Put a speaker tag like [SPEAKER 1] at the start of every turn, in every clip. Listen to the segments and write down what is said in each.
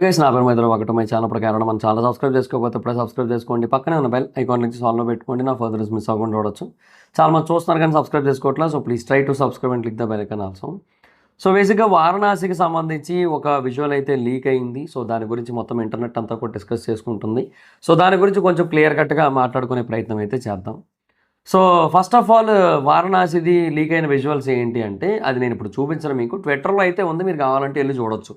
[SPEAKER 1] Guys నా పేరు మైత్రి ఒకటి మై ఛానల్ ప్రకారం మన ఛానల్ సబ్స్క్రైబ్ చేసుకోకపోతే ఇప్పుడే సబ్స్క్రైబ్ చేసుకోండి. పక్కనే ఉన్న బెల్ ఐకాన్ నుంచి సాల్వ్లో పెట్టుకోండి. నా ఫర్దర్స్ మిస్ అవ్వకుండా చూడొచ్చు. చాలా మంది చూస్తున్నారు కానీ సబ్స్క్రైబ్ చేసుకోవట్లేదు. So please try to subscribe and click the bell icon also. So బేసిక్గా వారణాసికి సంబంధించి ఒక విజువల్ అయితే లీక్ అయింది. సో దాని గురించి మొత్తం ఇంటర్నెట్ అంతా కూడా డిస్కస్ చేసుకుంటుంది. సో దాని గురించి కొంచెం క్లియర్ కట్గా మాట్లాడుకునే ప్రయత్నం అయితే చేద్దాం. సో ఫస్ట్ ఆఫ్ ఆల్ వారణాసిది లీక్ అయిన విజువల్స్ ఏంటి అంటే అది నేను ఇప్పుడు చూపించను మీకు. ట్విట్టర్లో అయితే ఉంది, మీరు కావాలంటే వెళ్ళి చూడొచ్చు.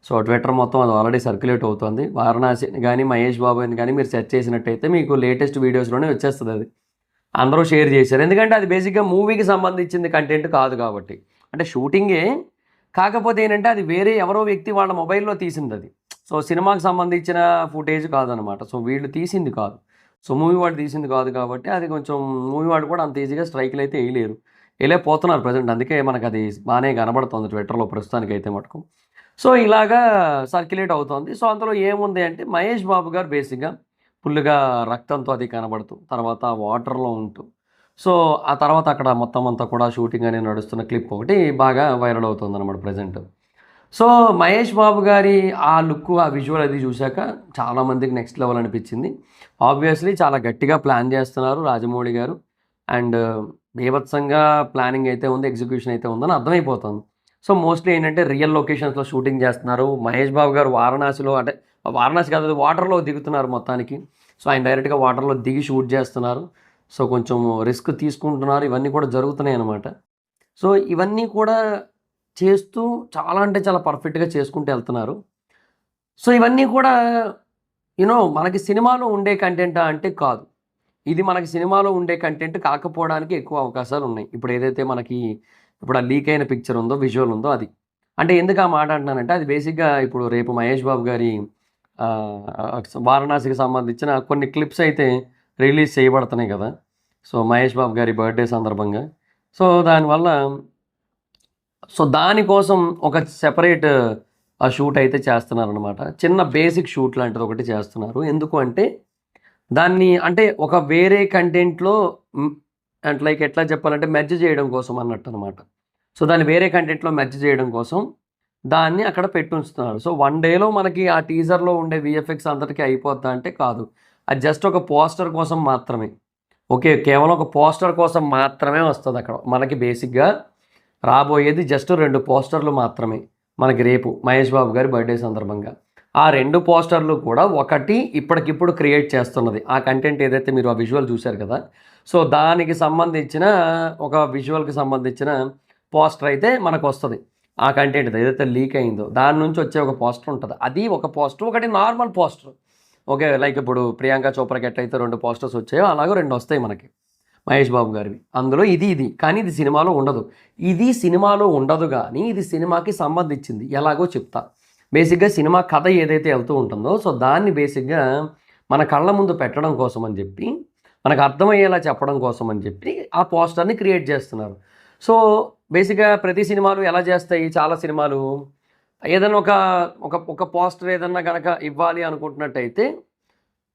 [SPEAKER 1] సో ట్విట్టర్ మొత్తం అది ఆల్రెడీ సర్క్యులేట్ అవుతుంది. వారణాసి కానీ మహేష్ బాబు అని కానీ మీరు సెర్చ్ చేసినట్టయితే మీకు లేటెస్ట్ వీడియోస్లోనే వచ్చేస్తుంది. అది అందరూ షేర్ చేశారు, ఎందుకంటే అది బేసిక్గా మూవీకి సంబంధించింది కంటెంట్ కాదు కాబట్టి. అంటే షూటింగే, కాకపోతే ఏంటంటే అది వేరే ఎవరో వ్యక్తి వాళ్ళ మొబైల్లో తీసింది అది. సో సినిమాకి సంబంధించిన ఫుటేజ్ కాదనమాట. సో వీళ్ళు తీసింది కాదు. సో మూవీ వాడు తీసింది కాదు కాబట్టి అది కొంచెం మూవీ వాడు కూడా అంత ఈజీగా స్ట్రైక్లు అయితే వేయలేరు, వెళ్ళిపోతున్నారు ప్రజెంట్. అందుకే మనకు అది బాగానే కనబడుతుంది ట్విట్టర్లో ప్రస్తుతానికి అయితే మటుకు. సో ఇలాగా సర్క్యులేట్ అవుతుంది. సో అందులో ఏముంది అంటే మహేష్ బాబు గారు బేసిక్గా ఫుల్గా రక్తంతో అది కనబడుతూ, తర్వాత వాటర్లో ఉంటూ, సో ఆ తర్వాత అక్కడ మొత్తం అంతా కూడా షూటింగ్ అనేది నడుస్తున్న క్లిప్ ఒకటి బాగా వైరల్ అవుతుంది అనమాట ప్రజెంట్. సో మహేష్ బాబు గారి ఆ లుక్, ఆ విజువల్ అది చూశాక చాలామందికి నెక్స్ట్ లెవెల్ అనిపించింది. ఆబ్వియస్లీ చాలా గట్టిగా ప్లాన్ చేస్తున్నారు రాజమౌళి గారు, అండ్ బీభత్సంగా ప్లానింగ్ అయితే ఉంది, ఎగ్జిక్యూషన్ అయితే ఉందని అర్థమైపోతుంది. సో మోస్ట్లీ ఏంటంటే రియల్ లొకేషన్స్లో షూటింగ్ చేస్తున్నారు. మహేష్ బాబు గారు వారణాసిలో, అంటే వారణాసి కాదు వాటర్లో దిగుతున్నారు మొత్తానికి. సో ఆయన డైరెక్ట్గా వాటర్లో దిగి షూట్ చేస్తున్నారు. సో కొంచెం రిస్క్ తీసుకుంటున్నారు. ఇవన్నీ కూడా జరుగుతున్నాయి అన్నమాట. సో ఇవన్నీ కూడా చేస్తూ చాలా అంటే చాలా పర్ఫెక్ట్గా చేసుకుంటూ వెళ్తున్నారు. సో ఇవన్నీ కూడా మనకి సినిమాలో ఉండే కంటెంటా అంటే కాదు. ఇది మనకి సినిమాలో ఉండే కంటెంట్ కాకపోవడానికి ఎక్కువ అవకాశాలు ఉన్నాయి. ఇప్పుడు ఏదైతే మనకి ఇప్పుడు ఆ లీక్ అయిన పిక్చర్ ఉందో, విజువల్ ఉందో అది. అంటే ఎందుకు ఆ మాట అంటున్నానంటే అది బేసిక్గా ఇప్పుడు రేపు మహేష్ బాబు గారి వారణాసికి సంబంధించిన కొన్ని క్లిప్స్ అయితే రిలీజ్ చేయబడుతున్నాయి కదా. సో మహేష్ బాబు గారి బర్త్డే సందర్భంగా. సో దానివల్ల దానికోసం ఒక సెపరేట్ షూట్ అయితే చేస్తున్నారనమాట. చిన్న బేసిక్ షూట్ లాంటిది ఒకటి చేస్తున్నారు. ఎందుకు అంటే దాన్ని అంటే ఒక వేరే కంటెంట్లో అండ్ లైక్ ఎట్లా చెప్పాలంటే మెర్జ్ చేయడం కోసం అన్నట్టు అనమాట. సో దాన్ని వేరే కంటెంట్లో మెర్జ్ చేయడం కోసం దాన్ని అక్కడ పెట్టుంచుతున్నారు. సో 1 డేలో మనకి ఆ టీజర్లో ఉండే విఎఫ్ఎక్స్ అందరికీ అయిపోద్దా అంటే కాదు. అది జస్ట్ ఒక పోస్టర్ కోసం మాత్రమే. ఓకే, కేవలం ఒక పోస్టర్ కోసం మాత్రమే వస్తుంది అక్కడ. మనకి బేసిక్గా రాబోయేది జస్ట్ 2 పోస్టర్లు మాత్రమే మనకి రేపు మహేష్ బాబు గారి బర్త్డే సందర్భంగా. ఆ 2 పోస్టర్లు కూడా ఒకటి ఇప్పటికిప్పుడు క్రియేట్ చేస్తున్నది. ఆ కంటెంట్ ఏదైతే మీరు ఆ విజువల్ చూశారు కదా, సో దానికి సంబంధించిన ఒక విజువల్కి సంబంధించిన పోస్టర్ అయితే మనకు వస్తుంది. ఆ కంటెంట్ ఏదైతే లీక్ అయిందో దాని నుంచి వచ్చే ఒక పోస్టర్ ఉంటుంది. అది ఒక పోస్టర్, ఒకటి నార్మల్ పోస్టర్. ఓకే, లైక్ ఇప్పుడు ప్రియాంక చోప్రాకి ఎట్లయితే 2 పోస్టర్స్ వచ్చాయో అలాగే 2 వస్తాయి మనకి మహేష్ బాబు గారివి. అందులో ఇది కానీ ఇది సినిమాలో ఉండదు. ఇది సినిమాలో ఉండదు కానీ ఇది సినిమాకి సంబంధించింది. ఎలాగో చెప్తా. బేసిక్గా సినిమా కథ ఏదైతే వెళ్తూ ఉంటుందో సో దాన్ని బేసిక్గా మన కళ్ళ ముందు పెట్టడం కోసం అని చెప్పి, మనకు అర్థమయ్యేలా చెప్పడం కోసం అని చెప్పి ఆ పోస్టర్ని క్రియేట్ చేస్తున్నారు. సో బేసిక్గా ప్రతి సినిమాలు ఎలా చేస్తాయి, చాలా సినిమాలు ఏదైనా ఒక పోస్టర్ ఏదన్నా కనుక ఇవ్వాలి అనుకుంటున్నట్టయితే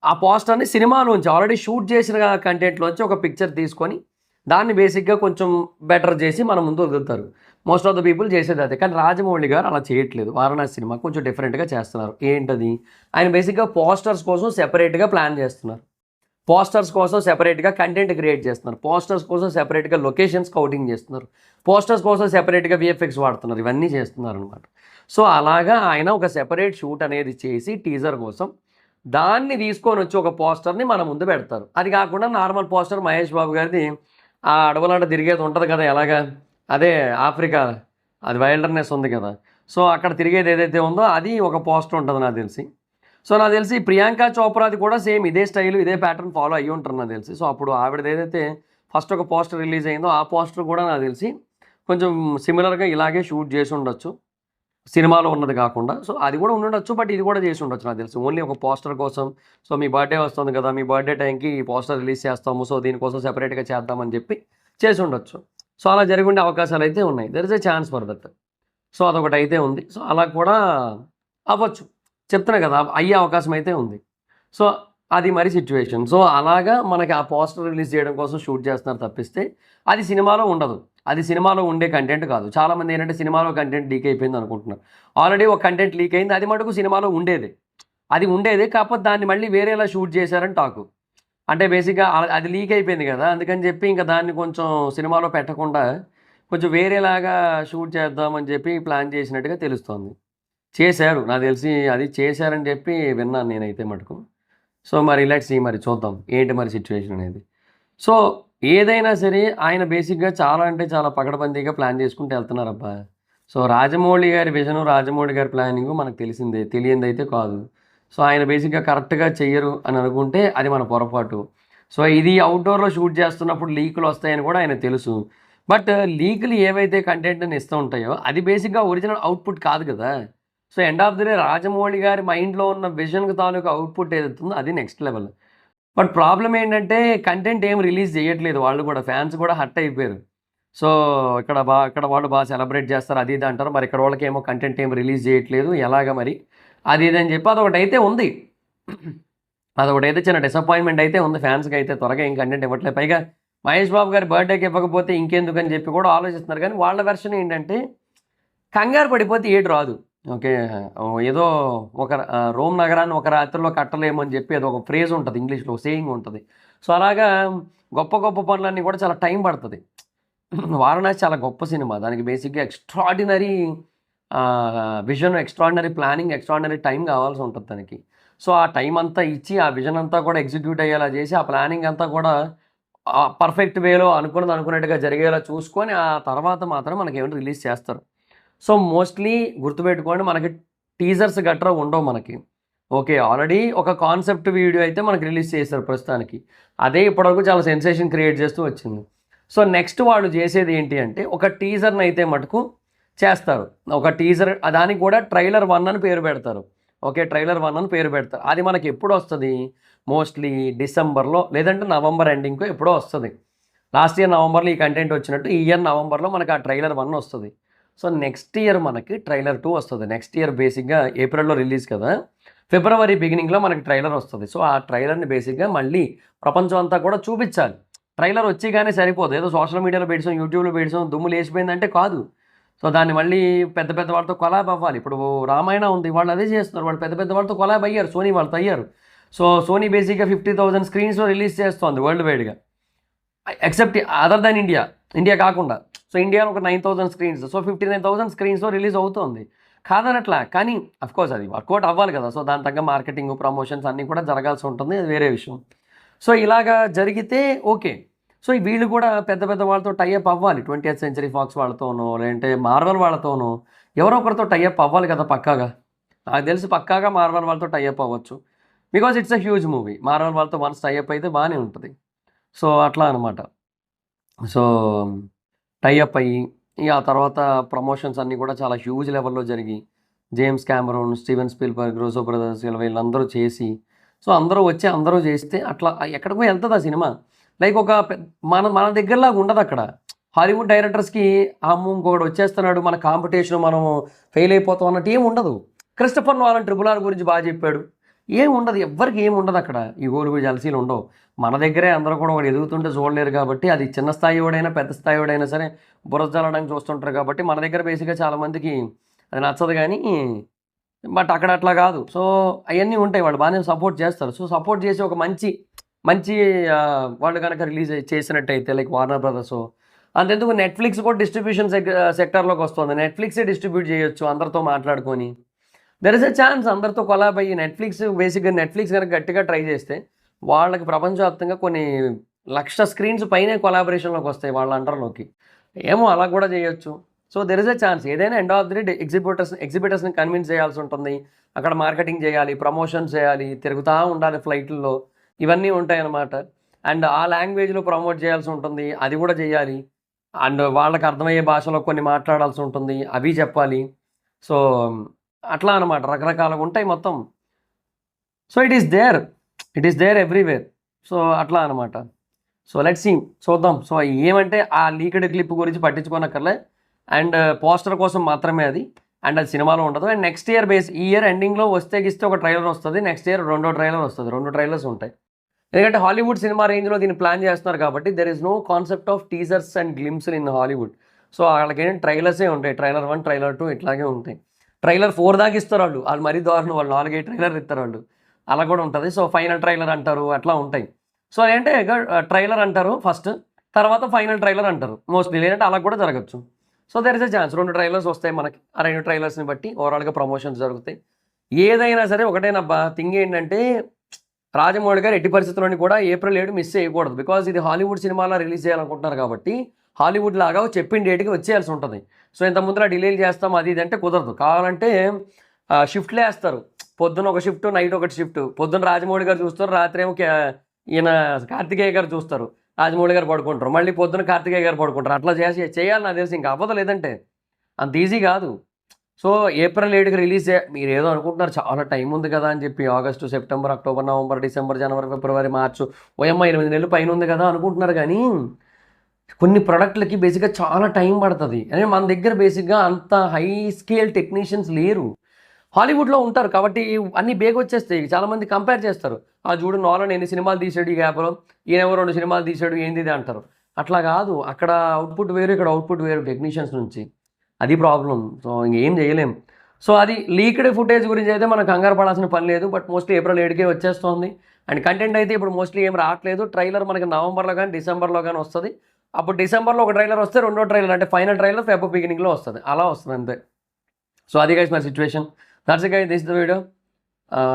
[SPEAKER 1] ఆ పోస్టర్ని సినిమాలోంచి ఆల్రెడీ షూట్ చేసిన కంటెంట్లోంచి ఒక పిక్చర్ తీసుకొని దాన్ని బేసిక్గా కొంచెం బెటర్ చేసి మన ముందు వదులుతారు. మోస్ట్ ఆఫ్ ద పీపుల్ చేసేది అదే. కానీ రాజమౌళి గారు అలా చేయట్లేదు. వారణాసి సినిమా కొంచెం డిఫరెంట్గా చేస్తున్నారు. ఏంటది, ఆయన బేసిక్గా పోస్టర్స్ కోసం సెపరేట్గా ప్లాన్ చేస్తున్నారు. పోస్టర్స్ కోసం సెపరేట్గా కంటెంట్ క్రియేట్ చేస్తున్నారు. పోస్టర్స్ కోసం సెపరేట్గా లొకేషన్స్ స్కౌటింగ్ చేస్తున్నారు. పోస్టర్స్ కోసం సెపరేట్గా విఎఫ్ఎక్స్ వాడుతున్నారు. ఇవన్నీ చేస్తున్నారు అనమాట. సో అలాగా ఆయన ఒక సెపరేట్ షూట్ అనేది చేసి టీజర్ కోసం దాన్ని తీసుకొని వచ్చి ఒక పోస్టర్ని మన ముందు పెడతారు. అది కాకుండా నార్మల్ పోస్టర్ మహేష్ బాబు గారిది ఆ అడవులాంటి తిరిగేది ఉంటుంది కదా, ఎలాగా అదే ఆఫ్రికా, అది వైల్డర్నెస్ ఉంది కదా, సో అక్కడ తిరిగేది ఏదైతే ఉందో అది ఒక పోస్టర్ ఉంటుంది నాకు తెలిసి. సో నాకు తెలిసి ప్రియాంక చోప్రాది కూడా సేమ్ ఇదే స్టైల్, ఇదే ప్యాటర్న్ ఫాలో అయ్యి ఉంటారు నాకు తెలిసి. సో అప్పుడు ఆవిడది ఏదైతే ఫస్ట్ ఒక పోస్టర్ రిలీజ్ అయిందో ఆ పోస్టర్ కూడా నాకు తెలిసి కొంచెం సిమిలర్గా ఇలాగే షూట్ చేసి ఉండొచ్చు, సినిమాలో ఉన్నది కాకుండా. సో అది కూడా ఉండొచ్చు, బట్ ఇది కూడా చేసి ఉండొచ్చు నాకు తెలిసి. ఓన్లీ ఒక పోస్టర్ కోసం, సో మీ బర్త్డే వస్తుంది కదా, మీ బర్త్డే టైంకి ఈ పోస్టర్ రిలీజ్ చేస్తాము, సో దీనికోసం సెపరేట్గా చేద్దామని చెప్పి చేసి ఉండొచ్చు. సో అలా జరిగి ఉండే అవకాశాలు అయితే ఉన్నాయి. There is a chance for that. So అదొకటి అయితే ఉంది. సో అలా కూడా అవ్వచ్చు, చెప్తున్నా కదా, అయ్యే అవకాశం అయితే ఉంది. సో అది మరి సిచ్యువేషన్. సో అలాగా మనకి ఆ పోస్టర్ రిలీజ్ చేయడం కోసం షూట్ చేస్తున్నారు తప్పిస్తే అది సినిమాలో ఉండదు. అది సినిమాలో ఉండే కంటెంట్ కాదు. చాలామంది ఏంటంటే సినిమాలో కంటెంట్ లీక్ అయిపోయింది అనుకుంటున్నారు. ఆల్రెడీ ఒక కంటెంట్ లీక్ అయింది. అది మటుకు సినిమాలో ఉండేదే. అది ఉండేదే. కాకపోతే దాన్ని మళ్ళీ వేరేలా షూట్ చేశారని టాకు. అంటే బేసిక్‌గా అది లీక్ అయిపోయింది కదా! అందుకని చెప్పి ఇంక దాన్ని కొంచెం సినిమాలో పెట్టకుండా కొంచెం వేరేలాగా షూట్ చేద్దామని చెప్పి ప్లాన్ చేసినట్టుగా తెలుస్తోంది. చేశారు. నాకు తెలిసి అది చేశారని చెప్పి విన్నాను నేనైతే మటుకు. సో, మరి లెట్స్ సీ మరి చూద్దాం. ఏంటి మరి సిట్యుయేషన్ అనేది. సో, ఏదైనా సరే ఆయన బేసిక్‌గా చాలా అంటే చాలా పకడ్బందీగా ప్లాన్ చేసుకుంటూ ఎళ్తున్నారబ్బా! సో, రాజమౌళి గారి విజను, రాజమౌళి గారి ప్లానింగు మనకు తెలిసిందే. తెలియనిదైతే కాదు. సో, ఆయన బేసిక్‌గా కరెక్ట్‌గా చెయ్యరు అని అనుకుంటే అది మన పొరపాటు. సో, ఇది ఔట్‌డోర్‌లో షూట్ చేస్తున్నప్పుడు లీకులొస్తాయని కూడా ఆయనకు తెలుసు. బట్ లీకులు ఏవైతే కంటెంట్‌ని ఇస్తూ ఉంటాయో అది బేసిక్‌గా ఒరిజినల్ అవుట్‌పుట్ కాదు కదా! So, end of the day Rajamouli గారి మైండ్‌లో ఉన్న విజన్‌కి తాలూకా అవుట్‌పుట్ ఏదైతుందో అది నెక్స్ట్ లెవెల్. బట్ ప్రాబ్లమ్ ఏంటంటే కంటెంట్ ఏమి రిలీజ్ చేయట్లేదు వాళ్ళు కూడా. ఫ్యాన్స్ కూడా హర్ట్ అయిపోయారు. సో, ఇక్కడ వాళ్ళు సెలబ్రేట్ చేస్తారు అది ఇది అంటారు. మరి ఇక్కడ వాళ్ళకేమో కంటెంట్ ఏమి రిలీజ్ చేయట్లేదు. ఎలాగా మరి? అది ఇది అని చెప్పి అదొకటైతే ఉంది. అదొకటైతే చిన్న డిసప్పాయింట్‌మెంట్ అయితే ఉంది ఫ్యాన్స్‌కి అయితే. త్వరగా ఏం కంటెంట్ ఇవ్వట్లేదు. పైగా మహేష్ బాబు గారి బర్త్‌డేకి ఇవ్వకపోతే ఇంకెందుకని చెప్పి కూడా ఆలోచిస్తున్నారు. కానీ వాళ్ళ వెర్షన్ ఏంటంటే కంగారు పడిపోతే ఏడు రాదు. ఓకే. ఏదో రోమ్ నగరాన్ని ఒక రాత్రిలో కట్టలేము అని చెప్పి అదొక ఫ్రేజ్ ఉంటది ఇంగ్లీష్‌లో సేయింగ్ ఉంటది. సో, అలాగా గొప్ప గొప్ప పనులన్నీ కూడా చాలా టైం పడతది. 'వారణాసి' చాలా గొప్ప సినిమా. దానికి బేసిక్‌గా extraordinary vision, extraordinary planning, extraordinary time కావాల్సి ఉంటది దానికి. సో, ఆ టైం అంతా ఇచ్చి, ఆ విజన్ అంతా కూడా ఎగ్జిక్యూట్ అయ్యేలా చేసి, ఆ ప్లానింగ్ అంతా కూడా పర్ఫెక్ట్ వేలో అనుకున్నట్టుగా జరిగేలా చూసుకొని, ఆ తర్వాత మాత్రం మనకేమైనా రిలీజ్ చేస్తారు. సో, మోస్ట్‌లీ గుర్తుపెట్టుకోండి మనకి టీజర్స్ గట్రా ఉండవు మనకి. ఓకే. ఆల్రెడీ ఒక కాన్సెప్ట్ వీడియో అయితే మనకు రిలీజ్ చేశారు ప్రస్తుతానికి. అదే ఇప్పటివరకు చాలా సెన్సేషన్ క్రియేట్ చేస్తూ వచ్చింది. సో, నెక్స్ట్ వాళ్ళు చేసేది ఏంటి అంటే ఒక టీజర్‌నైతే మటుకు చేస్తారు. ఒక టీజర్ దానికి కూడా ట్రైలర్ 1 అని పేరు పెడతారు. ఓకే. ట్రైలర్ 1 అని పేరు పెడతారు. అది మనకి ఎప్పుడొస్తది? మోస్ట్‌లీ డిసెంబర్‌లో లేదంటే నవంబర్ ఎండింగ్‌కో ఎప్పుడో వస్తది. లాస్ట్ ఇయర్ నవంబర్‌లో ఈ కంటెంట్ వచ్చినట్టు ఈ ఇయర్ నవంబర్‌లో మనకు ఆ ట్రైలర్ 1 వస్తది. సో, నెక్స్ట్ ఇయర్ మనకి ట్రైలర్ 2 వస్తది. నెక్స్ట్ ఇయర్ బేసిక్‌గా ఏప్రిల్‌లో రిలీజ్ కదా! ఫిబ్రవరి బిగినింగ్‌లో మనకి ట్రైలర్ వస్తది. సో, ఆ ట్రైలర్‌ని బేసిక్‌గా మళ్ళీ ప్రపంచం అంతా కూడా చూపిచ్చాలి. ట్రైలర్ వచ్చేగానే సరిపోదు. ఏదో సోషల్ మీడియాలో పెట్టేసాం, యూట్యూబ్‌లో పెట్టేసాం, దుమ్ము లేచిపోయిందంటే కాదు. సో, దాన్ని మళ్ళీ పెద్ద పెద్ద వాళ్ళతో కొలాబ్ అవ్వాలి. ఇప్పుడు 'రామాయణ' ఉంది. వాళ్ళు అదే చేస్తున్నారు. వాళ్ళు పెద్ద పెద్ద వాళ్ళతో కొలాబ్ అయ్యారు. సోనీ వాళ్ళతో అయ్యారు. సో, సోనీ బేసిక్‌గా 50,000 స్క్రీన్స్‌లో రిలీజ్ చేస్తోంది వరల్డ్ వైడ్‌గా. Except other than India. India కాకుండా. సో, ఇండియాలో ఒక 9,000 స్క్రీన్స్. సో, 59,000 స్క్రీన్స్‌లో రిలీజ్ అవుతోంది. కాదనట్లా. కానీ అఫ్‌కోర్స్ అది వర్కౌట్ అవ్వాలి కదా! సో, దానికి తగ్గ మార్కెటింగ్, ప్రమోషన్స్ అన్నీ కూడా జరగాల్సి ఉంటుంది. అది వేరే విషయం. సో, ఇలాగా జరిగితే ఓకే. సో, వీళ్ళు కూడా పెద్ద పెద్ద వాళ్ళతో టై అప్ అవ్వాలి. 20th సెంచరీ ఫాక్స్ వాళ్ళతోనో, లేదంటే మార్వెల్ వాళ్ళతోనో ఎవరో ఒకరితో టై అప్ అవ్వాలి కదా పక్కాగా. నాకు తెలిసి పక్కాగా మార్వెల్ వాళ్ళతో టై అప్ అవ్వచ్చు. Because it's a huge movie. Marvel వాళ్ళతో వన్స్ టై అప్ అయితే బానే ఉంటది. సో, అట్లా అనమాట. సో, టై అప్ అయ్యి ఇగ ఆ తర్వాత ప్రమోషన్స్ అన్నీ కూడా చాలా హ్యూజ్ లెవెల్‌లో జరిగి, James Cameron, Steven Spielberg, Russo brothers వీళ్ళందరూ చేసి, సో, అందరూ వచ్చి అందరూ చేస్తే అట్లా ఎక్కడికో ఎళ్తది ఆ సినిమా. లైక్ ఒక మన మన దగ్గరలాగా ఉండదక్కడ. హాలీవుడ్ డైరెక్టర్స్‌కి అమ్మో! ఇంకొకడు వచ్చేస్తున్నాడు మన కాంపిటీషన్ మనం ఫెయిల్ అయిపోతాం అన్నట్టు ఏమి ఉండదు. క్రిస్టోఫర్ నోలన్ 'ట్రిపుల్ ఆర్' గురించి చెప్పాడు. ఏమి ఉండదు. ఎవ్వరికీ ఏమి ఉండదక్కడ. ఈగోలు, జెలసీలు ఉండవు. మన దగ్గరే అందరూ కూడా ఒకడు ఎదుగుతుంటే చూడలేరు కాబట్టి అది చిన్న స్థాయి వాడైనా, పెద్ద స్థాయి వాడైనా సరే బురద జల్లడానికి చూస్తుంటారు కాబట్టి మన దగ్గర బేసిక్‌గా చాలామందికి అది నచ్చదు గానీ, బట్ అక్కడ అట్లా కాదు. సో, అయన్నీ ఉంటాయి. వాళ్ళు బానే సపోర్ట్ చేస్తారు. సో, సపోర్ట్ చేసి ఒక మంచి మంచి వాళ్ళు గనక రిలీజ్ చేసినట్టయితే లైక్ 'వార్నర్ బ్రదర్సో' అంతెందుకు నెట్‌ఫ్లిక్స్ కూడా డిస్ట్రిబ్యూషన్ సెక్టార్‌లోకి వస్తుంది. నెట్‌ఫ్లిక్సే డిస్ట్రిబ్యూట్ చేయొచ్చు అందరితో మాట్లాడుకొని. దేర్ ఇస్ ఎ ఛాన్స్ అందరితో కొలాబ్ అయ్యి నెట్‌ఫ్లిక్స్ గనక గట్టిగా ట్రై చేస్తే వాళ్ళకి ప్రపంచవ్యాప్తంగా కొన్ని లక్ష స్క్రీన్స్ పైనే కొలాబరేషన్‌లోకి వస్తాయి వాళ్ళ అండర్‌లోకి. ఏమో అలా కూడా చేయొచ్చు. So, there is a chance. ఏదైనా ఎండ్ ఆఫ్ ది డే ఎగ్జిబిటర్స్‌ని కన్విన్స్ చేయాల్సి ఉంటుంది. అక్కడ మార్కెటింగ్ చేయాలి, ప్రమోషన్స్ చేయాలి, తిరుగుతా ఉండాలి ఫ్లైట్‌ల్లో. ఇవన్నీ ఉంటాయన్నమాట. అండ్ ఆ లాంగ్వేజ్‌లో ప్రమోట్ చేయాల్సి ఉంటుంది. అది కూడా చేయాలి. అండ్ వాళ్ళకి అర్థమయ్యే భాషలో కొన్ని మాట్లాడాల్సి ఉంటుంది. అవి చెప్పాలి. సో, అట్లా అనమాట. రకరకాలుగా ఉంటాయి మొత్తం. So, it is there everywhere. So, అట్లా అనమాట. సో, లెట్స్ సీ చూద్దాం. సో, ఏమంటే ఆ లీక్డ్ క్లిప్ గురించి పట్టించుకోనక్కర్లే. అండ్ పోస్టర్ కోసం మాత్రమే అది. అండ్ అది సినిమాలో ఉండదు. అండ్ నెక్స్ట్ ఇయర్ ఈ ఇయర్ ఎండింగ్‌లో వస్తే గిస్తే ఒక ట్రైలర్ వస్తది. నెక్స్ట్ ఇయర్ రెండో ట్రైలర్ వస్తది. 2 ట్రైలర్స్ ఉంటాయి. ఎందుకంటే హాలీవుడ్ సినిమా రేంజ్లో దీన్ని ప్లాన్ చేస్తున్నారు కాబట్టి there is no concept of teasers and glimpse in Hollywood. So వాళ్ళకి ఏంటంటే ట్రైలర్సే ఉంటాయి, ట్రైలర్ 1 ట్రైలర్ 2 ఇట్లాగే ఉంటాయి. ట్రైలర్ 4 దాకా ఇస్తారు వాళ్ళు, వాళ్ళు మరీ దారుణం, వాళ్ళు 4-5 ట్రైలర్ ఇస్తారు వాళ్ళు, అలా కూడా ఉంటుంది. సో ఫైనల్ ట్రైలర్ అంటారు, అట్లా ఉంటాయి. సో ఏంటంటే ట్రైలర్ అంటారు ఫస్ట్, తర్వాత ఫైనల్ ట్రైలర్ అంటారు మోస్ట్లీ, లేదంటే అలా కూడా జరగచ్చు. So there is a chance 2 trailers వస్తాయి మనకి, ఆ 2 ట్రైలర్స్ని బట్టి ఓవరాల్గా ప్రమోషన్స్ జరుగుతాయి. ఏదైనా సరే ఒకటేనబ్బా థింగ్ ఏంటంటే, రాజమౌళి గారు ఎట్టి పరిస్థితుల్లోని కూడా ఏప్రిల్ 7 మిస్ చేయకూడదు. బికాజ్ ఇది హాలీవుడ్ సినిమాలా రిలీజ్ చేయాలనుకుంటున్నారు కాబట్టి హాలీవుడ్ లాగా చెప్పిన డేట్కి వచ్చేయాల్సి ఉంటుంది. సో ఇంత ముందర డిలేలు చేస్తాం అది ఇది అంటే కుదరదు. కావాలంటే షిఫ్ట్లే వేస్తారు, పొద్దున ఒక షిఫ్ట్, నైట్ ఒకటి షిఫ్ట్. పొద్దున్న రాజమౌళి గారు చూస్తారు, రాత్రి ఏమో ఈయన కార్తికేయ గారు చూస్తారు, రాజమౌళి గారు పడుకుంటారు, మళ్ళీ పొద్దున కార్తికేయ గారు పడుకుంటారు. అట్లా చేయాలి నాకు తెలిసి, ఇంకా అవ్వదు, లేదంటే అంత ఈజీ కాదు. సో ఏప్రిల్ 7కి రిలీజ్ మీరు ఏదో అనుకుంటున్నారు చాలా టైం ఉంది కదా అని చెప్పి, August, September, October, November, December, జనవరి, ఫిబ్రవరి, మార్చు, ఓయమ్మ 8 నెలలు పైన ఉంది కదా అనుకుంటున్నారు. కానీ కొన్ని ప్రొడక్ట్లకి బేసిక్గా చాలా టైం పడుతుంది. అంటే మన దగ్గర బేసిక్గా అంత హై స్కేల్ టెక్నీషియన్స్ లేరు. హాలీవుడ్లో ఉంటారు కాబట్టి అన్నీ బేగ వచ్చేస్తాయి. చాలామంది కంపేర్ చేస్తారు, ఆ చూడు నోలన్ ఎన్ని సినిమాలు తీసాడు ఈ గ్యాప్లో, ఈయనేమో 2 సినిమాలు తీసాడు ఏంది ఇది అంటారు. అట్లా కాదు, అక్కడ అవుట్పుట్ వేరు, ఇక్కడ అవుట్పుట్ వేరు టెక్నీషియన్స్ నుంచి, అది ప్రాబ్లం. సో ఇంకేం చేయలేం. సో అది లీక్డ్ ఫుటేజ్ గురించి అయితే మనం కంగారు పడాల్సిన పని లేదు. బట్ మోస్ట్లీ ఏప్రిల్ 7కే వచ్చేస్తుంది. అండ్ కంటెంట్ అయితే ఇప్పుడు మోస్ట్లీ ఏం రావట్లేదు. ట్రైలర్ మనకి నవంబర్లో కానీ డిసెంబర్లో కానీ వస్తుంది. అప్పుడు డిసెంబర్లో ఒక ట్రైలర్ వస్తే రెండో ట్రైలర్ అంటే ఫైనల్ ట్రైలర్ ఫెబ్రవరి బిగినింగ్లో వస్తుంది, అలా వస్తుంది అంతే. సో అది guys my situation. That's guys, this the video.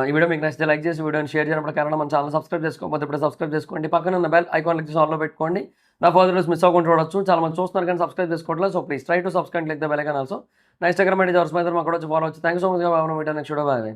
[SPEAKER 1] ఈ వీడియో మీకు నచ్చితే లైక్ చేసి వీడియోని షేర్ చేయడం కారణం మన ఛానల్ సబ్స్క్రైబ్ చేసుకోకపోతే ఇప్పుడు సబ్స్క్రైబ్ చేసుకోండి. పక్కన ఉన్న బెల్ ఐకాన్ క్లిక్ చేసి ఆన్లో పెట్టుకోండి. నా ఫర్దర్ వీడియోస్ మిస్ అవ్వకుండా చూడొచ్చు. చాలా మంది చూస్తున్నారు కానీ సబ్స్క్రైబ్ చేసుకోవట్లేదు. So please try to subscribe click the bell icon also. నా ఇన్స్టాగ్రామ్ ఐడి జోర్స్ మైదర్, మాకు కూడా వచ్చి ఫాలో వచ్చి. Thank you so much. Next video bye.